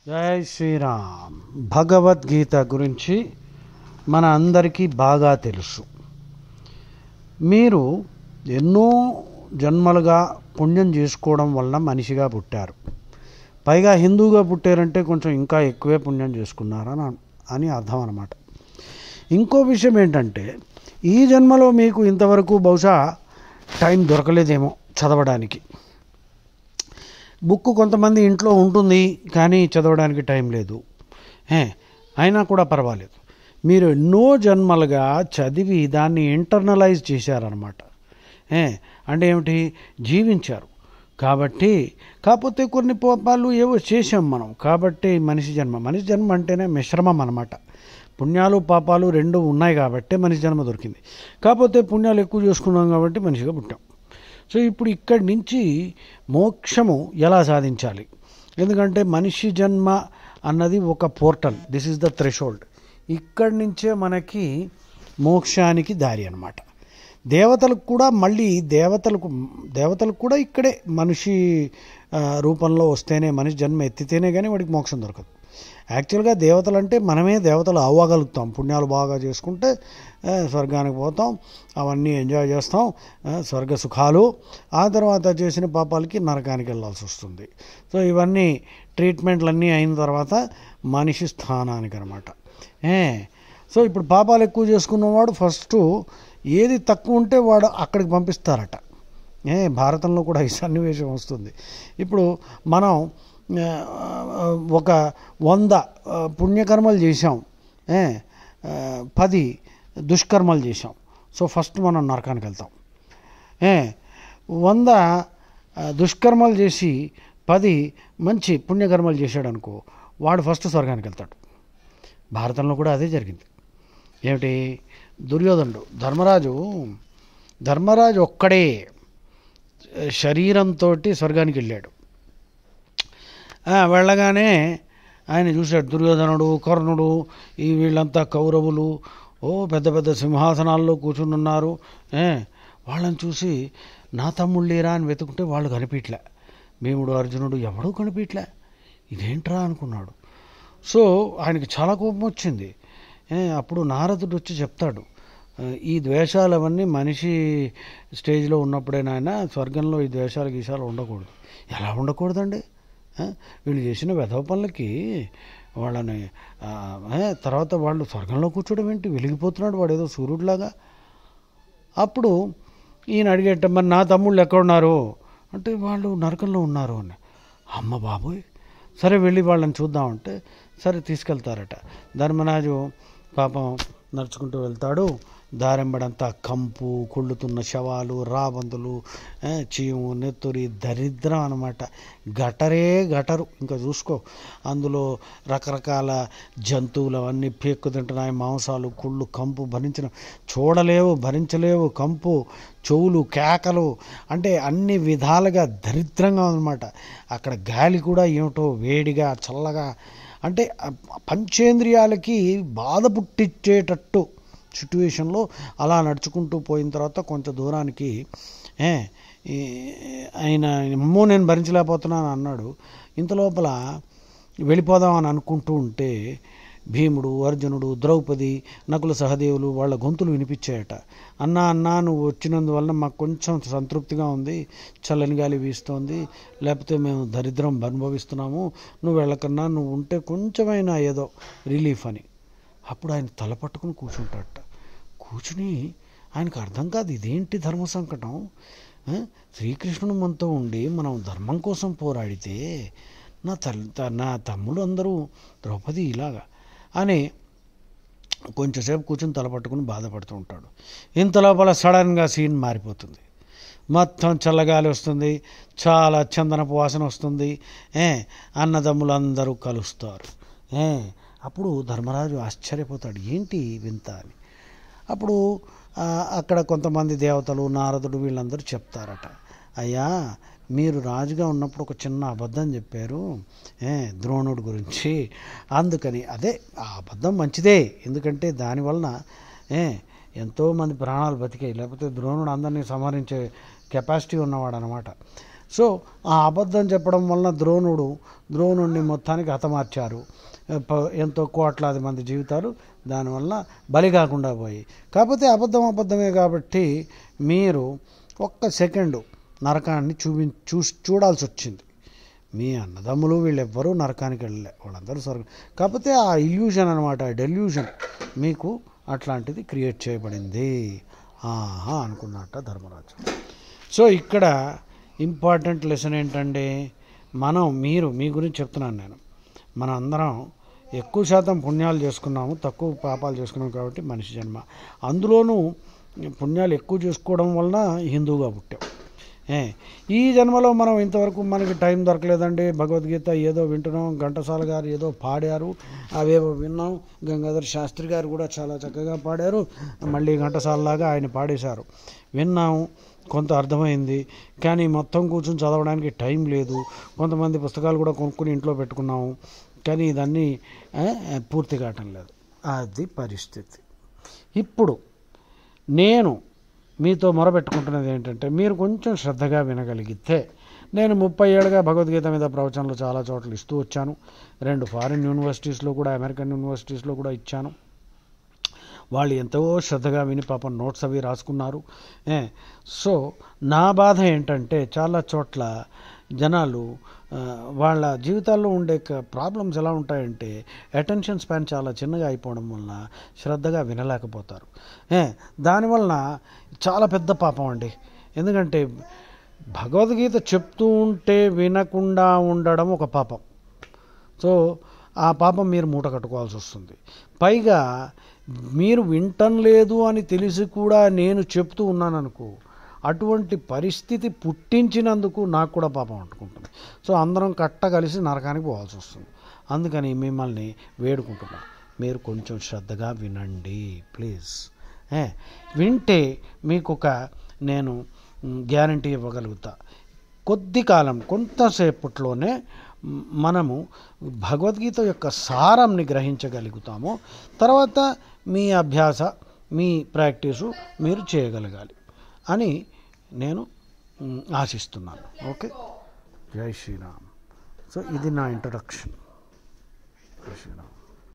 జై శ్రీరామ్. భగవద్గీత గురించి మన అందరికీ బాగా తెలుసు. మీరు ఎన్నో జన్మలుగా పుణ్యం చేసుకోవడం వల్ల మనిషిగా పుట్టారు. పైగా హిందూగా పుట్టారంటే కొంచెం ఇంకా ఎక్కువే పుణ్యం చేసుకున్నారని అని అర్థం అన్నమాట. ఇంకో విషయం ఏంటంటే, ఈ జన్మలో మీకు ఇంతవరకు బహుశా టైం దొరకలేదేమో చదవడానికి. బుక్ కొంతమంది ఇంట్లో ఉంటుంది కానీ చదవడానికి టైం లేదు. అయినా కూడా పర్వాలేదు, మీరు ఎన్నో జన్మలుగా చదివి దాన్ని ఇంటర్నలైజ్ చేశారనమాట. అంటే ఏమిటి, జీవించారు కాబట్టి. కాకపోతే కొన్ని పాపాలు ఏవో చేసాం మనం కాబట్టి మనిషి జన్మ అంటేనే మిశ్రమం అనమాట. పుణ్యాలు పాపాలు రెండు ఉన్నాయి కాబట్టి మనిషి జన్మ దొరికింది. కాకపోతే పుణ్యాలు ఎక్కువ చేసుకున్నాం కాబట్టి మనిషిగా పుట్టాం. సో ఇప్పుడు ఇక్కడి నుంచి మోక్షము ఎలా సాధించాలి? ఎందుకంటే మనిషి జన్మ అన్నది ఒక portal, this is the threshold. ఇక్కడి నుంచే మనకి మోక్షానికి దారి అన్నమాట. దేవతలకు కూడా మళ్ళీ దేవతలకు కూడా ఇక్కడే మనిషి రూపంలో వస్తేనే, మనిషి జన్మ ఎత్తితేనే కానీ వాడికి మోక్షం దొరకదు. యాక్చువల్గా దేవతలు అంటే మనమే దేవతలు అవ్వగలుగుతాం. పుణ్యాలు బాగా చేసుకుంటే స్వర్గానికి పోతాం, అవన్నీ ఎంజాయ్ చేస్తాం, స్వర్గ సుఖాలు. ఆ తర్వాత చేసిన పాపాలకి నరకానికి వెళ్ళాల్సి వస్తుంది. సో ఇవన్నీ ట్రీట్మెంట్లన్నీ అయిన తర్వాత మనిషి స్థానానికి అనమాట. సో ఇప్పుడు పాపాలు ఎక్కువ చేసుకున్నవాడు ఫస్ట్ ఏది తక్కువ ఉంటే వాడు అక్కడికి పంపిస్తారట. భారతంలో కూడా ఈ సన్నివేశం వస్తుంది. ఇప్పుడు మనం ఒక 100 పుణ్యకర్మలు చేసాం, 10 దుష్కర్మలు చేసాం. సో ఫస్ట్ మనం నరకానికి వెళ్తాం. 100 దుష్కర్మలు చేసి 10 మంచి పుణ్యకర్మలు చేశాడు అనుకో, వాడు ఫస్ట్ స్వర్గానికి వెళ్తాడు. భారతంలో కూడా అదే జరిగింది. ఏమిటి, దుర్యోధనుడు ధర్మరాజు ఒక్కడే శరీరంతో స్వర్గానికి వెళ్ళాడు. వెళ్ళగానే ఆయన చూశాడు, దుర్యోధనుడు, కర్ణుడు, వీళ్ళంతా కౌరవులు పెద్ద పెద్ద సింహాసనాల్లో కూర్చుని ఉన్నారు. వాళ్ళని చూసి నా తమ్ముళ్ళు లేరా అని వెతుకుంటే వాళ్ళు కనిపించలే. భీముడు, అర్జునుడు ఎవడూ కనిపించలే. ఇదేంట్రా అనుకున్నాడు. సో ఆయనకి చాలా కోపం వచ్చింది. అప్పుడు నారదుడు వచ్చి చెప్తాడు, ఈ ద్వేషాలు అవన్నీ మనిషి స్టేజ్లో ఉన్నప్పుడేనాయన, స్వర్గంలో ఈ ద్వేషాలు గీషాలు ఉండకూడదు. ఎలా ఉండకూడదండి? వీళ్ళు చేసిన వెధవ పనులకి వాళ్ళని తర్వాత వాళ్ళు స్వర్గంలో కూర్చోవడం ఏంటి, వెలిగిపోతున్నాడు వాడు ఏదో సూర్యుడిలాగా. అప్పుడు ఈయన అడిగేట, మరి నా తమ్ముళ్ళు ఎక్కడున్నారు అంటే, వాళ్ళు నరకంలో ఉన్నారు అని. అమ్మ బాబోయ్, సరే వెళ్ళి వాళ్ళని చూద్దామంటే సరే తీసుకెళ్తారట. ధర్మరాజు పాపం నడుచుకుంటూ వెళ్తాడు. దారెంబడంతా కంపు, కుళ్ళుతున్న శవాలు, రాబందులు, చీము, నెత్తురి, దరిద్రం అనమాట. గటరు ఇంకా చూసుకో. అందులో రకరకాల జంతువులు అవన్నీ పేక్కు తింటున్నాయి, మాంసాలు, కుళ్ళు, కంపు భరించలేవు. కంపు, చెవులు, కేకలు, అంటే అన్ని విధాలుగా దరిద్రంగా ఉందన్నమాట. అక్కడ గాలి కూడా ఏమిటో వేడిగా చల్లగా, అంటే పంచేంద్రియాలకి బాధ పుట్టించేటట్టు సిట్యువేషన్లో అలా నడుచుకుంటూ పోయిన తర్వాత కొంచెం దూరానికి ఆయన అమ్మో నేను భరించలేకపోతున్నాను అన్నాడు. ఇంతలోపల వెళ్ళిపోదామని అనుకుంటూ ఉంటే భీముడు, అర్జునుడు, ద్రౌపది, నకుల, సహదేవులు వాళ్ళ గొంతులు వినిపించాయట. అన్నా నువ్వు వచ్చినందువల్ల మాకు కొంచెం సంతృప్తిగా ఉంది, చల్లని గాలి వీస్తోంది, లేకపోతే మేము దరిద్రం అనుభవిస్తున్నాము, నువ్వు వెళ్ళకన్నా నువ్వు ఉంటే కొంచెమైనా ఏదో రిలీఫ్ అని. అప్పుడు ఆయన తల పట్టుకుని కూర్చుంటాడట. కూర్చుని ఆయనకు అర్థం కాదు, ఇదేంటి ధర్మ సంకటం. శ్రీకృష్ణుడు మనతో ఉండి మనం ధర్మం కోసం పోరాడితే నా తమ్ముడు అందరూ ద్రౌపది ఇలాగా అని కొంచెంసేపు కూర్చుని తలపట్టుకుని బాధపడుతూ ఉంటాడు. ఇంతలోపల సడన్గా సీన్ మారిపోతుంది. మొత్తం చల్లగాలి వస్తుంది, చాలా చందనపు వాసన వస్తుంది, అన్నదమ్ములందరూ కలుస్తారు. అప్పుడు ధర్మరాజు ఆశ్చర్యపోతాడు, ఏంటి వింత అని. అప్పుడు అక్కడ కొంతమంది దేవతలు, నారదుడు వీళ్ళందరూ చెప్తారట, అయ్యా మీరు రాజుగా ఉన్నప్పుడు ఒక చిన్న అబద్ధం చెప్పారు ద్రోణుడి గురించి, అందుకని అదే ఆ అబద్ధం మంచిదే, ఎందుకంటే దానివలన ఎంతోమంది ప్రాణాలు బతికాయి. లేకపోతే ద్రోణుడు అందరినీ సంహరించే కెపాసిటీ ఉన్నవాడు అనమాట. సో ఆ అబద్ధం చెప్పడం వలన ద్రోణుడిని మొత్తానికి హతమార్చారు. ఎంతో కోట్లాది మంది జీవితాలు దానివల్ల బలి కాకుండా పోయి. కాకపోతే అబద్ధమే కాబట్టి మీరు ఒక్క సెకండు నరకాన్ని చూడాల్సి వచ్చింది. మీ అన్నదమ్ములు వీళ్ళెవ్వరూ నరకానికి వెళ్ళలే, వాళ్ళందరూ స్వర్గం. కాకపోతే ఆ ఇల్యూషన్ అనమాట, ఆ డెల్యూషన్ మీకు అట్లాంటిది క్రియేట్ చేయబడింది. ఆహా అనుకున్నట్ట ధర్మరాజు. సో ఇక్కడ ఇంపార్టెంట్ లెసన్ ఏంటంటే, మీ గురించి చెప్తున్నాను నేను, మన అందరం ఎక్కువ శాతం పుణ్యాలు చేసుకున్నాము, తక్కువ పాపాలు చేసుకున్నాం కాబట్టి మనిషి జన్మ. అందులోనూ పుణ్యాలు ఎక్కువ చేసుకోవడం వలన హిందువుగా పుట్టాం. ఈ జన్మలో మనం ఇంతవరకు మనకి టైం దొరకలేదండి. భగవద్గీత ఏదో వింటున్నాం, ఘంటసాల గారు ఏదో పాడారు, అవేవో విన్నాం. గంగాధర్ శాస్త్రి గారు కూడా చాలా చక్కగా పాడారు, మళ్ళీ ఘంటసాలలాగా ఆయన పాడేశారు, విన్నాము, కొంత అర్థమైంది. కానీ మొత్తం కూర్చొని చదవడానికి టైం లేదు. కొంతమంది పుస్తకాలు కూడా కొనుక్కుని ఇంట్లో పెట్టుకున్నాము, కానీ ఇదన్నీ పూర్తి కావటం లేదు. అది పరిస్థితి. ఇప్పుడు నేను మీతో మొరబెట్టుకుంటున్నది ఏంటంటే, మీరు కొంచెం శ్రద్ధగా వినగలిగితే, నేను 30 ఏళ్ళుగా భగవద్గీత మీద ప్రవచనాలు చాలా చోట్ల ఇస్తూ వచ్చాను. 2 ఫారిన్ యూనివర్సిటీస్లో కూడా, అమెరికన్ యూనివర్సిటీస్లో కూడా ఇచ్చాను. వాళ్ళు ఎంతో శ్రద్ధగా విని పాపం నోట్స్ అవి రాసుకున్నారు. సో నా బాధ ఏంటంటే, చాలా చోట్ల జనాలు వాళ్ళ జీవితాల్లో ఉండే ప్రాబ్లమ్స్ ఎలా ఉంటాయంటే, అటెన్షన్ స్పాన్ చాలా చిన్నగా అయిపోవడం వలన శ్రద్ధగా వినలేకపోతారు. దానివలన చాలా పెద్ద పాపం అండి. ఎందుకంటే భగవద్గీత చెప్తూ ఉంటే వినకుండా ఉండడం ఒక పాపం. సో ఆ పాపం మీరు మూట కట్టుకోవాల్సి వస్తుంది. పైగా మీరు వింటం లేదు అని తెలిసి కూడా నేను చెప్తూ ఉన్నాననుకో, అటువంటి పరిస్థితి పుట్టించినందుకు నాకు కూడా పాపం అంటుకుంటుంది. సో అందరం కలిసి నరకానికి పోవాల్సి వస్తుంది. అందుకని మిమ్మల్ని వేడుకుంటున్నా, మీరు కొంచెం శ్రద్ధగా వినండి ప్లీజ్. వింటే మీకు నేను గ్యారంటీ ఇవ్వగలుగుతా, కొద్ది కాలం కొంతసేపట్లోనే మనము భగవద్గీత యొక్క సారాన్ని గ్రహించగలుగుతాము. తర్వాత మీ అభ్యాస, మీ ప్రాక్టీసు మీరు చేయగలగాలి అని నేను ఆశిస్తున్నాను. ఓకే, జై శ్రీరామ్. సో ఇది నా ఇంట్రడక్షన్. జై శ్రీరామ్.